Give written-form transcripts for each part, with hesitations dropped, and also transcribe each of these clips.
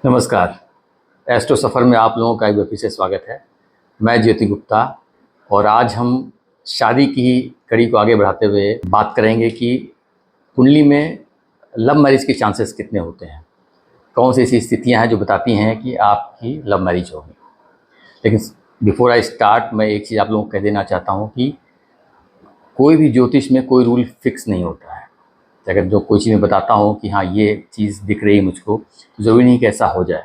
नमस्कार। एस्ट्रो सफ़र में आप लोगों का एक बार फिर से स्वागत है। मैं ज्योति गुप्ता और आज हम शादी की कड़ी को आगे बढ़ाते हुए बात करेंगे कि कुंडली में लव मैरिज के चांसेस कितने होते हैं। कौन सी ऐसी स्थितियां हैं जो बताती हैं कि आपकी लव मैरिज होगी। लेकिन बिफोर आई स्टार्ट मैं एक चीज़ आप लोगों को कह देना चाहता हूँ कि कोई भी ज्योतिष में कोई रूल फिक्स नहीं होता है। अगर जो कोई चीज़ मैं बताता हूँ कि हाँ ये चीज़ दिख रही है मुझको, तो ज़रूरी नहीं कि ऐसा हो जाए,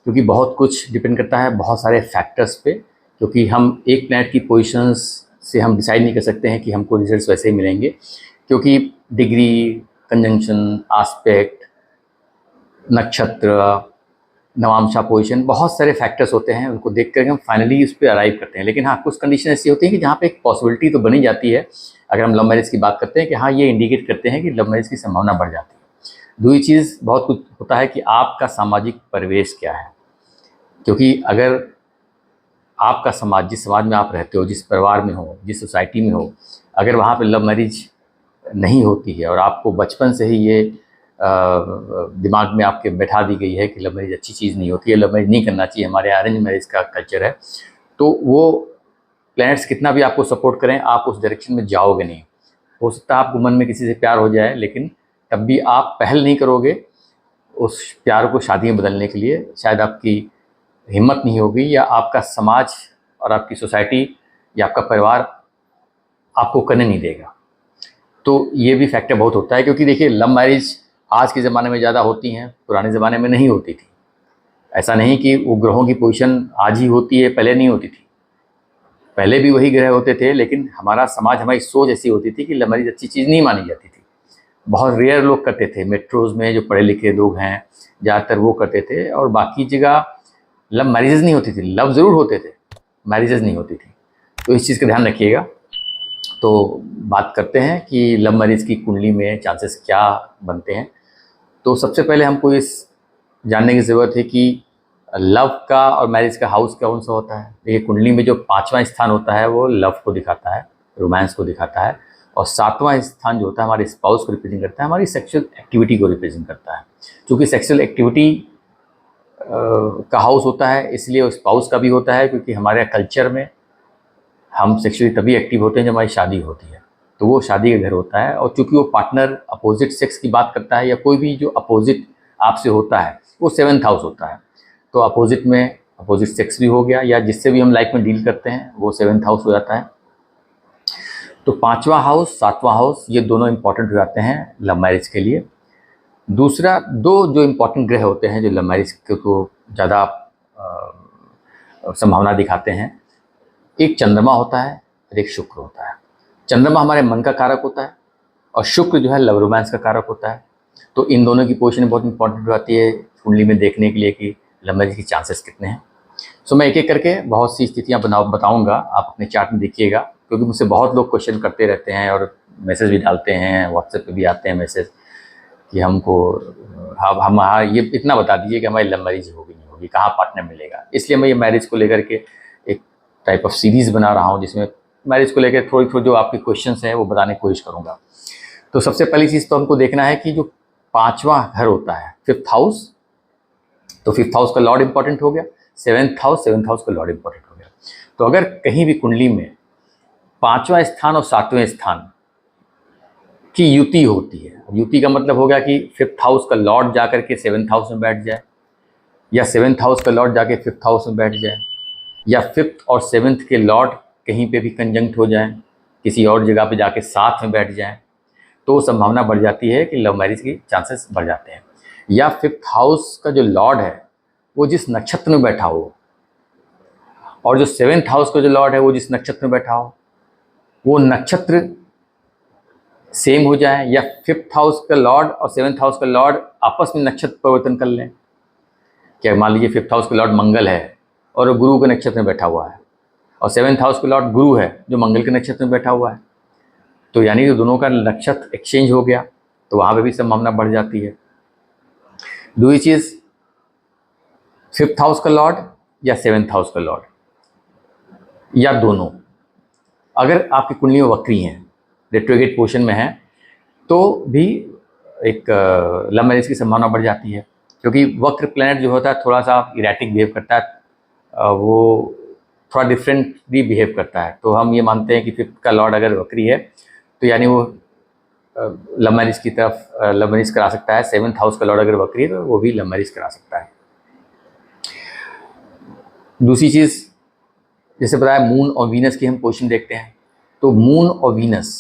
क्योंकि बहुत कुछ डिपेंड करता है बहुत सारे फैक्टर्स पे। क्योंकि हम एक प्लैनेट की पोजीशंस से हम डिसाइड नहीं कर सकते हैं कि हमको रिजल्ट्स वैसे ही मिलेंगे, क्योंकि डिग्री, कंजंक्शन, आस्पेक्ट, नक्षत्र, नवांशा पोजीशन, बहुत सारे फैक्टर्स होते हैं। उनको देख कर हम फाइनली उस पर अराइव करते हैं। लेकिन हाँ, कुछ कंडीशन ऐसी होती है कि जहाँ पे एक पॉसिबिलिटी तो बनी जाती है। अगर हम लव मैरिज की बात करते हैं कि हाँ ये इंडिकेट करते हैं कि लव मैरिज की संभावना बढ़ जाती है। दूसरी चीज़ बहुत कुछ होता है कि आपका सामाजिक परिवेश क्या है। क्योंकि अगर आपका समाज, जिस समाज में आप रहते हो, जिस परिवार में हो, जिस सोसाइटी में हो, अगर वहाँ पे लव मैरिज नहीं होती है और आपको बचपन से ही ये दिमाग में आपके बैठा दी गई है कि लव मैरिज अच्छी चीज़ नहीं होती है, लव मैरिज नहीं करना चाहिए, हमारे अरेंज मैरिज का कल्चर है, तो वो प्लैनेट्स कितना भी आपको सपोर्ट करें, आप उस डायरेक्शन में जाओगे नहीं। हो सकता है आपको मन में किसी से प्यार हो जाए, लेकिन तब भी आप पहल नहीं करोगे उस प्यार को शादी में बदलने के लिए। शायद आपकी हिम्मत नहीं होगी, या आपका समाज और आपकी सोसाइटी या आपका परिवार आपको करने नहीं देगा। तो ये भी फैक्टर बहुत होता है, क्योंकि देखिए लव मैरिज आज के ज़माने में ज़्यादा होती हैं, पुराने ज़माने में नहीं होती थी। ऐसा नहीं कि वो ग्रहों की पोजीशन आज ही होती है, पहले नहीं होती थी। पहले भी वही ग्रह होते थे, लेकिन हमारा समाज, हमारी सोच ऐसी होती थी कि लव मैरिज अच्छी चीज़ नहीं मानी जाती थी। बहुत रेयर लोग करते थे। मेट्रोज़ में जो पढ़े लिखे लोग हैं ज़्यादातर वो करते थे, और बाकी जगह लव मैरिजेज़ नहीं होती थी। लव ज़रूर होते थे, मैरिजेज़ नहीं होती थी। तो इस चीज़ का ध्यान रखिएगा। तो बात करते हैं कि लव मैरिज की कुंडली में चांसेस क्या बनते हैं। तो सबसे पहले हमको इस जानने की ज़रूरत है कि लव का और मैरिज का हाउस कौन सा होता है। देखिए कुंडली में जो 5वां स्थान होता है वो लव को दिखाता है, रोमांस को दिखाता है। और 7वां स्थान जो होता है हमारे स्पाउस को रिप्रेजेंट करता है, हमारी सेक्सुअल एक्टिविटी को रिप्रेजेंट करता है। क्योंकि सेक्सुअल एक्टिविटी का हाउस होता है, इसलिए वो स्पाउस का भी होता है। क्योंकि हमारे कल्चर में हम सेक्सुअली तभी एक्टिव होते हैं जब हमारी शादी होती है, तो वो शादी का घर होता है। और चूंकि वो पार्टनर अपोजिट सेक्स की बात करता है, या कोई भी जो अपोजिट आपसे होता है, वो 7th हाउस होता है। तो अपोजिट में अपोजिट सेक्स भी हो गया, या जिससे भी हम लाइफ में डील करते हैं, वो 7th हाउस हो जाता है। तो 5वां हाउस, 7वां हाउस, ये दोनों इंपॉर्टेंट हो जाते हैं लव मैरिज के लिए। दूसरा, दो जो इम्पोर्टेंट ग्रह होते हैं जो लव मैरिज को ज़्यादा संभावना दिखाते हैं, एक चंद्रमा होता है और एक शुक्र होता है। चंद्रमा हमारे मन का कारक होता है, और शुक्र जो है लव रोमांस का कारक होता है। तो इन दोनों की पोजीशन बहुत इंपॉर्टेंट हो जाती है कुंडली में देखने के लिए कि लव मैरिज के चांसेस कितने हैं। सो मैं एक एक करके बहुत सी स्थितियाँ बताऊँगा, आप अपने चार्ट में देखिएगा। क्योंकि मुझसे बहुत लोग क्वेश्चन करते रहते हैं और मैसेज भी डालते हैं, व्हाट्सएप पे भी आते हैं मैसेज कि हमको हम हाँ ये इतना बता दीजिए कि हमारी लव मैरिज होगी नहीं होगी, कहाँ पार्टनर मिलेगा। इसलिए मैं ये मैरिज को लेकर के एक टाइप ऑफ सीरीज़ बना रहा हूँ, जिसमें मैरिज को लेकर थोड़ी थोड़ी जो आपके क्वेश्चंस हैं वो बताने की कोशिश करूँगा। तो सबसे पहली चीज़ तो हमको देखना है कि जो 5वां घर होता है, 5th हाउस, तो 5th हाउस का लॉर्ड इंपॉर्टेंट हो गया। 7th हाउस का लॉर्ड इंपॉर्टेंट हो गया। तो अगर कहीं भी कुंडली में 5वां स्थान और 7वें स्थान की युति होती है, युति का मतलब हो गया कि 5th हाउस का लॉर्ड जाकर के 7th हाउस में बैठ जाए, या 7th हाउस का लॉर्ड जाके 5th हाउस में बैठ जाए, या 5th और 7th के लॉर्ड कहीं पे भी कंजंक्ट हो जाएं, किसी और जगह पे जाके साथ में बैठ जाएं, तो संभावना बढ़ जाती है कि लव मैरिज की चांसेस बढ़ जाते हैं। या 5th हाउस का जो लॉर्ड है वो जिस नक्षत्र में बैठा हो, और जो 7th हाउस का जो लॉर्ड है वो जिस नक्षत्र में बैठा हो, वो नक्षत्र सेम हो जाए, या 5th हाउस का लॉर्ड और 7th हाउस का लॉर्ड आपस में नक्षत्र परिवर्तन कर लें। क्या मान लीजिए 5th हाउस का लॉर्ड मंगल है और वो गुरु के नक्षत्र में बैठा हुआ है, और 7th हाउस का लॉर्ड गुरु है जो मंगल के नक्षत्र में बैठा हुआ है, तो यानी कि दोनों का नक्षत्र एक्सचेंज हो गया, तो वहाँ पे भी संभावना बढ़ जाती है। दूसरी चीज़, 5th हाउस का लॉर्ड या 7th हाउस का लॉर्ड, या दोनों अगर आपकी कुंडली में वक्री हैं, रेट्रोगेट पोजीशन में हैं, तो भी एक लव मैरिज की संभावना बढ़ जाती है। क्योंकि वक्र प्लैनेट जो होता है थोड़ा सा इरेटिक बिहेव करता है, वो थोड़ा डिफरेंटली बिहेव करता है। तो हम ये मानते हैं कि 5th का लॉर्ड अगर वक्री है तो यानी वो लव मैरिज की तरफ लव मैरिज करा सकता है। 7th हाउस का लॉर्ड अगर वक्री है तो वो भी लव मैरिज करा सकता है। दूसरी चीज़, जैसे बताया मून और वीनस की हम पोजीशन देखते हैं, तो मून और वीनस,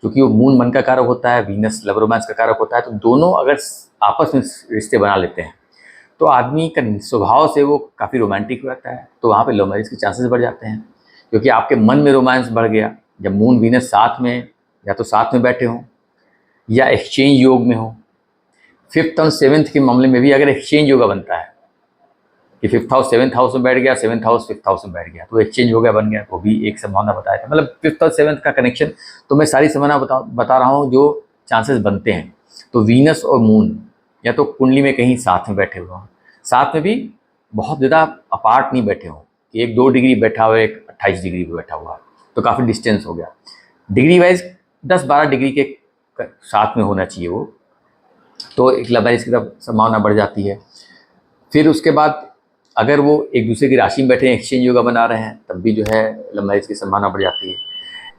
क्योंकि वो मून मन का कारक होता है, वीनस लव रोमांस का कारक होता है, तो दोनों अगर आपस में रिश्ते बना लेते हैं तो आदमी का स्वभाव से वो काफ़ी रोमांटिक रहता है, तो वहाँ पे लव मैरिज के चांसेस बढ़ जाते हैं, क्योंकि आपके मन में रोमांस बढ़ गया। जब मून वीनस साथ में, या तो साथ में बैठे हों या एक्सचेंज योग में हो। 5th और 7th के मामले में भी अगर एक्सचेंज योगा बनता है कि 5th हाउस 7th हाउस में बैठ गया, 7th हाउस 5th हाउस में बैठ गया, तो एक्सचेंज योगा बन गया, वो भी एक संभावना बताया था। मतलब 5th और 7th का कनेक्शन, तो मैं सारी संभावना बता रहा हूँ जो चांसेस बनते हैं। तो वीनस और मून या तो कुंडली में कहीं साथ में बैठे हुए हों, साथ में भी बहुत ज़्यादा अपार्ट नहीं बैठे हों, एक 2 डिग्री बैठा हुआ, एक 28 डिग्री पे बैठा हुआ, तो काफ़ी डिस्टेंस हो गया। डिग्री वाइज 10-12 डिग्री के साथ में होना चाहिए वो, तो एक लव मैरिज की तरफ संभावना बढ़ जाती है। फिर उसके बाद अगर वो एक दूसरे की राशि में बैठे हैं, एक्सचेंज योगा बना रहे हैं, तब भी जो है लव मैरिज की संभावना बढ़ जाती है।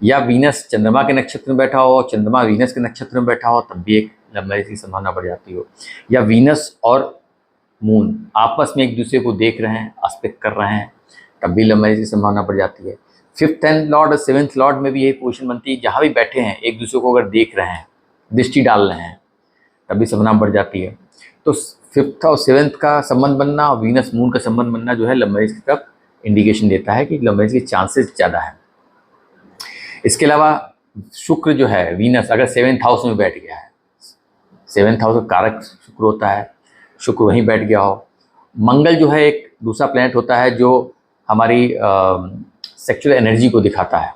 या वीनस चंद्रमा के नक्षत्र में बैठा हो, चंद्रमा वीनस के नक्षत्र में बैठा हो, तब भी एक लव मैरिज की संभावना बढ़ जाती हो। या वीनस और मून आपस में एक दूसरे को देख रहे हैं, आस्पेक्ट कर रहे हैं, तब भी लव मैरिज की संभावना बढ़ जाती है। 5th एंड लॉर्ड और 7th लॉर्ड में भी यही पोजीशन बनती है, जहाँ भी बैठे हैं एक दूसरे को अगर देख रहे हैं, दृष्टि डाल रहे हैं, तब भी संभावना बढ़ जाती है। तो 5th और 7th का संबंध बनना और वीनस मून का संबंध बनना जो है लव मैरिज की तरफ इंडिकेशन देता है कि लव मैरिज के चांसेस ज़्यादा है। इसके अलावा शुक्र जो है, वीनस अगर 7th हाउस में बैठ गया है, 7th हाउस का कारक शुक्र होता है, शुक्र वहीं बैठ गया हो। मंगल जो है एक दूसरा प्लैनेट होता है जो हमारी सेक्सुअल एनर्जी को दिखाता है।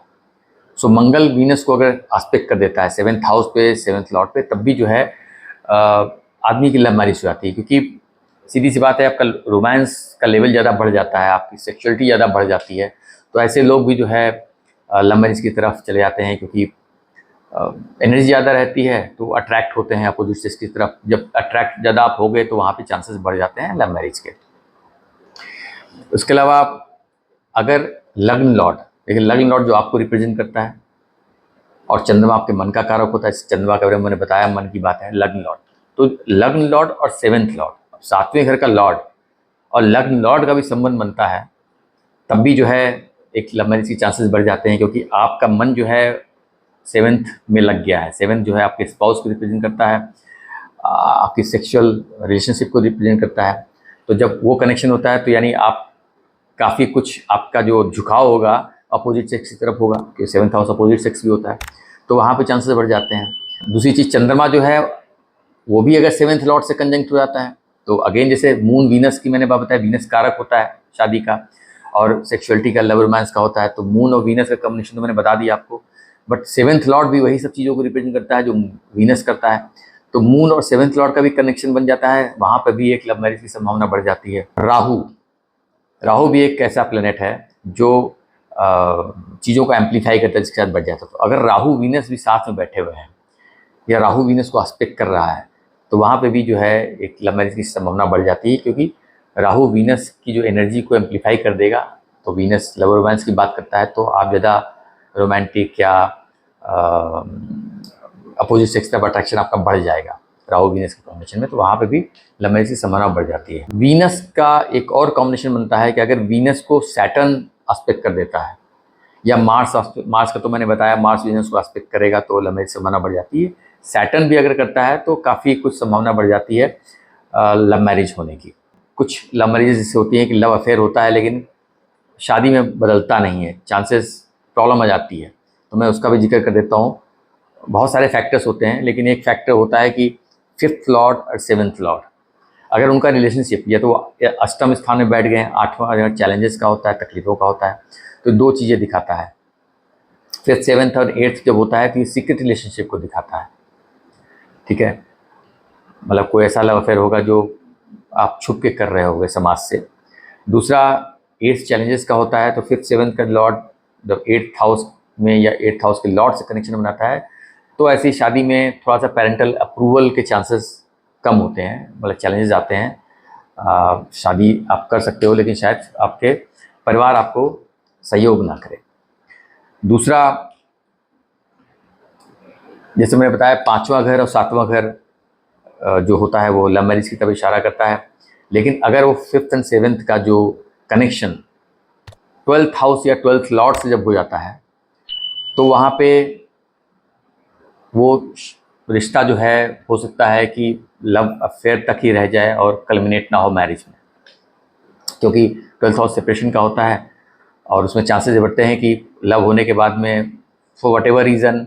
सो मंगल वीनस को अगर आस्पेक्ट कर देता है 7th हाउस पे, 7th लॉर्ड पे, तब भी जो है आदमी की लव मैरिज हो जाती है, क्योंकि सीधी सी बात है, आपका रोमांस का लेवल ज़्यादा बढ़ जाता है, आपकी सेक्सुअलिटी ज़्यादा बढ़ जाती है। तो ऐसे लोग भी जो है लव मैरिज की तरफ चले जाते हैं, क्योंकि एनर्जी ज़्यादा रहती है तो अट्रैक्ट होते हैं अपोजिट सेक्स की तरफ। जब अट्रैक्ट ज़्यादा आप हो गए तो वहाँ पे चांसेस बढ़ जाते हैं लव मैरिज के। उसके अलावा अगर लग्न लॉर्ड, लेकिन लग्न लॉर्ड जो आपको रिप्रेजेंट करता है, और चंद्रमा आपके मन का कारक होता है, चंद्रमा के बारे में मैंने बताया, मन की बात है लग्न लॉर्ड। तो लग्न लॉर्ड और 7th लॉर्ड, 7वें घर का लॉर्ड और लग्न लॉर्ड का भी संबंध बनता है, तब भी जो है एक लव मैरिज की चांसेस बढ़ जाते हैं, क्योंकि आपका मन जो है 7th में लग गया है। 7th जो है आपके स्पाउस को रिप्रेजेंट करता है, आपकी सेक्सुअल रिलेशनशिप को रिप्रेजेंट करता है। तो जब वो कनेक्शन होता है तो यानी आप काफ़ी कुछ, आपका जो झुकाव होगा अपोजिट सेक्स की तरफ होगा, कि 7th हाउस अपोजिट सेक्स भी होता है, तो वहाँ पे चांसेस बढ़ जाते हैं। दूसरी चीज़, चंद्रमा जो है वो भी अगर 7th लॉर्ड से कंजंक्ट हो जाता है, तो अगेन जैसे मून वीनस की मैंने बात बताया, वीनस कारक होता है शादी का और सेक्सुअलिटी का, लव रोमांस का होता है, तो मून और वीनस का कॉम्बिनेशन तो मैंने बता दिया आपको। बट 7th लॉर्ड भी वही सब चीज़ों को रिप्रेजेंट करता है जो वीनस करता है, तो मून और 7th लॉर्ड का भी कनेक्शन बन जाता है, वहाँ पर भी एक लव मैरिज की संभावना बढ़ जाती है। राहु भी एक ऐसा प्लेनेट है जो चीज़ों को एम्पलीफाई करता है, जिसके साथ बढ़ जाता है। तो अगर राहु वीनस भी साथ में बैठे हुए हैं या राहु वीनस को आस्पेक्ट कर रहा है, तो वहाँ पे भी जो है एक लव मैरिज की संभावना बढ़ जाती है, क्योंकि राहु वीनस की जो एनर्जी को एम्पलीफाई कर देगा। तो वीनस लव रोमांस की बात करता है, तो आप ज़्यादा रोमांटिक या अपोजिट सेक्स तरफ अट्रैक्शन आपका बढ़ जाएगा राहु वीनस के कॉम्बिनेशन में, तो वहाँ पे भी लव मैरिज की संभावना बढ़ जाती है। वीनस का एक और कॉम्बिनेशन बनता है कि अगर वीनस को सैटर्न आस्पेक्ट कर देता है, या मार्स का तो मैंने बताया, मार्स वीनस को आस्पेक्ट करेगा तो लव मैरिज की संभावना बढ़ जाती है। सैटर्न भी अगर करता है तो काफ़ी कुछ संभावना बढ़ जाती है लव मैरिज होने की। कुछ लव मैरिज जैसे होती हैं कि लव अफेयर होता है लेकिन शादी में बदलता नहीं है, चांसेस प्रॉब्लम आ जाती है, तो मैं उसका भी जिक्र कर देता हूँ। बहुत सारे फैक्टर्स होते हैं, लेकिन एक फैक्टर होता है कि 5th लॉर्ड और 7th लॉर्ड अगर उनका रिलेशनशिप या तो अष्टम स्थान में बैठ गए हैं, 8वां चैलेंजेस का होता है, तकलीफ़ों का होता है, तो 2 चीज़ें दिखाता है। फिर 7th और 8th जब होता है तो ये सीक्रेट रिलेशनशिप को दिखाता है, ठीक है। मतलब कोई ऐसा लव अफेयर होगा जो आप छुप के कर रहे होगे समाज से। दूसरा 8th चैलेंजेस का होता है, तो 5th 7th का लॉर्ड जब 8th हाउस में या 8th हाउस के लॉर्ड से कनेक्शन बनाता है, तो ऐसी शादी में थोड़ा सा पेरेंटल अप्रूवल के चांसेस कम होते हैं, मतलब चैलेंजेस आते हैं, शादी आप कर सकते हो, लेकिन शायद आपके परिवार आपको सहयोग ना करे। दूसरा, जैसे मैंने बताया, 5वां घर और 7वां घर जो होता है वो लव मैरिज की तरफ इशारा करता है। लेकिन अगर वो 5th एंड 7th का जो कनेक्शन 12th हाउस या 12th लॉर्ड से जब हो जाता है, तो वहाँ पे वो रिश्ता जो है हो सकता है कि लव अफेयर तक ही रह जाए और कल्मिनेट ना हो मैरिज में, क्योंकि 12th हाउस सेपरेशन का होता है और उसमें चांसेस बढ़ते हैं कि लव होने के बाद में फॉर वट एवर रीज़न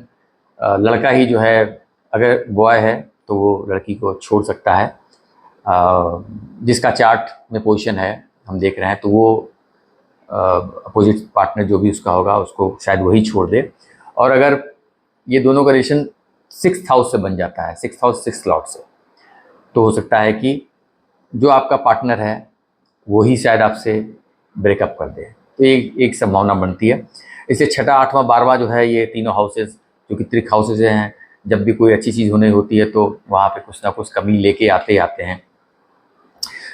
लड़का ही जो है, अगर बॉय है तो वो लड़की को छोड़ सकता है। जिसका चार्ट में पोजीशन है हम देख रहे हैं, तो वो अपोजिट पार्टनर जो भी उसका होगा उसको शायद वही छोड़ दे। और अगर ये दोनों का रिलेशन 6th हाउस से बन जाता है, 6th हाउस 6th लॉर्ड से, तो हो सकता है कि जो आपका पार्टनर है वही शायद आपसे ब्रेकअप कर दे। तो एक संभावना बनती है। इससे 6ठा, 8वां, 12वां जो है, ये तीनों हाउसेस जो कि त्रिक हाउसेस हैं, जब भी कोई अच्छी चीज़ होने होती है तो वहाँ पे कुछ ना कुछ कमी लेके आते ही आते हैं।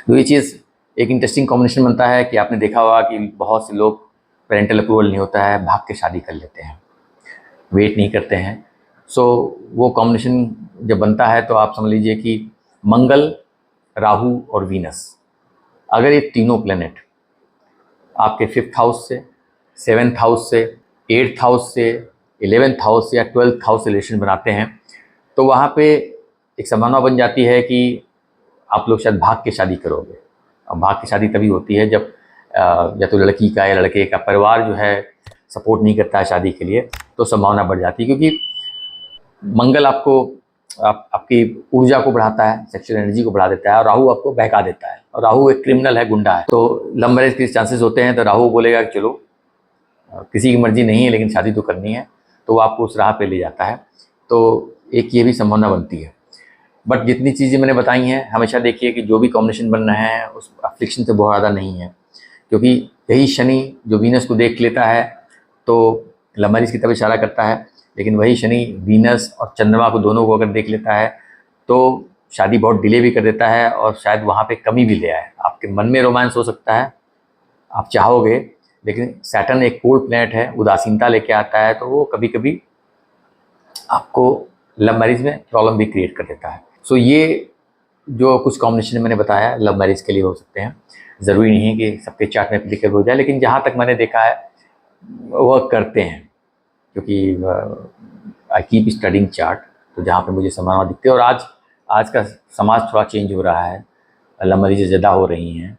तो ये चीज़ एक इंटरेस्टिंग कॉम्बिनेशन बनता है कि आपने देखा होगा कि बहुत से लोग पेरेंटल अप्रूवल नहीं होता है, भाग के शादी कर लेते हैं, वेट नहीं करते हैं। सो वो कॉम्बिनेशन जब बनता है तो आप समझ लीजिए कि मंगल, राहु और वीनस, अगर ये तीनों प्लेनेट आपके 5th हाउस से, 7th हाउस से, 8th हाउस से, 11th हाउस से या 12th हाउस से रिलेशन बनाते हैं, तो वहाँ पे एक संभावना बन जाती है कि आप लोग शायद भाग के शादी करोगे। और भाग की शादी तभी होती है जब या तो लड़की का या लड़के का परिवार जो है सपोर्ट नहीं करता है शादी के लिए, तो संभावना बढ़ जाती है। क्योंकि मंगल आपको आपकी ऊर्जा को बढ़ाता है, सेक्सुअल एनर्जी को बढ़ा देता है, और राहु आपको बहका देता है, और राहु एक क्रिमिनल है, गुंडा है। तो लव मैरिज के चांसेस होते हैं, तो राहु बोलेगा कि चलो किसी की मर्जी नहीं है लेकिन शादी तो करनी है, तो वो आपको उस राह पे ले जाता है। तो एक ये भी संभावना बनती है। बट जितनी चीज़ें मैंने बताई हैं, हमेशा देखिए कि जो भी कॉम्बिनेशन बन रहा है उस अफ्लिक्शन से बहुत ज़्यादा नहीं है, क्योंकि यही शनि जो वीनस को देख लेता है तो लव मैरिज की तरफ इशारा करता है। लेकिन वही शनि वीनस और चंद्रमा को, दोनों को अगर देख लेता है तो शादी बहुत डिले भी कर देता है, और शायद वहाँ पे कमी भी ले आए। आपके मन में रोमांस हो सकता है, आप चाहोगे, लेकिन सैटर्न एक कोल्ड प्लैनेट है, उदासीनता लेके आता है, तो वो कभी कभी आपको लव मैरिज में प्रॉब्लम भी क्रिएट कर देता है। सो ये जो कुछ कॉम्बिनेशन मैंने बताया लव मैरिज के लिए हो सकते हैं, ज़रूरी नहीं है कि सबके चार्ट में एप्लीकेबल हो जाए, लेकिन जहाँ तक मैंने देखा है वह करते हैं। क्योंकि आई कीप स्टडिंग चार्ट, तो जहाँ पे मुझे संभावना दिखती है। और आज का समाज थोड़ा चेंज हो रहा है, लव मैरिज ज़्यादा हो रही हैं,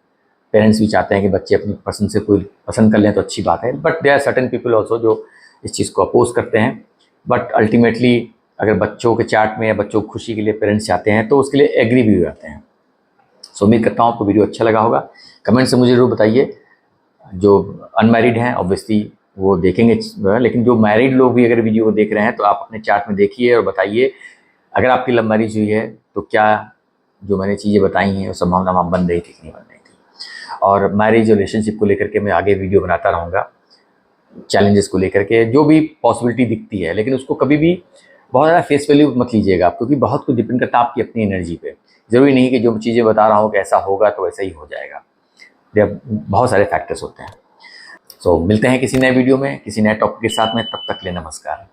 पेरेंट्स भी चाहते हैं कि बच्चे अपनी पसंद से कोई पसंद कर लें तो अच्छी बात है। But there are certain people also जो इस चीज़ को अपोज करते हैं। बट अल्टीमेटली अगर बच्चों के चार्ट में या बच्चों की खुशी के लिए पेरेंट्स चाहते हैं तो उसके लिए एग्री भी हो जाते हैं। सो उम्मीद करता हूँ आपको वीडियो अच्छा लगा होगा। कमेंट से मुझे ज़रूर बताइए। जो अनमैरिड हैं ऑब्वियसली वो देखेंगे, लेकिन जो मैरिड लोग भी अगर वीडियो को देख रहे हैं तो आप अपने चार्ट में देखिए और बताइए, अगर आपकी लव मैरिज हुई है तो क्या जो मैंने चीज़ें बताई हैं वो संभावना वहाँ बन रही थी कि नहीं बन रही थी। और मैरिज रिलेशनशिप को लेकर के मैं आगे वीडियो बनाता रहूँगा, चैलेंजेस को लेकर के जो भी पॉसिबिलिटी दिखती है, लेकिन उसको कभी भी बहुत ज़्यादा फेस वैल्यू मत लीजिएगा आप, क्योंकि बहुत कुछ डिपेंड करता है आपकी अपनी एनर्जी पे। ज़रूरी नहीं कि जो चीज़ें बता रहा हूँ कि ऐसा होगा तो वैसा ही हो जाएगा, बहुत सारे फैक्टर्स होते हैं। सो मिलते हैं किसी नए वीडियो में किसी नए टॉपिक के साथ में, तब तक के लिए नमस्कार।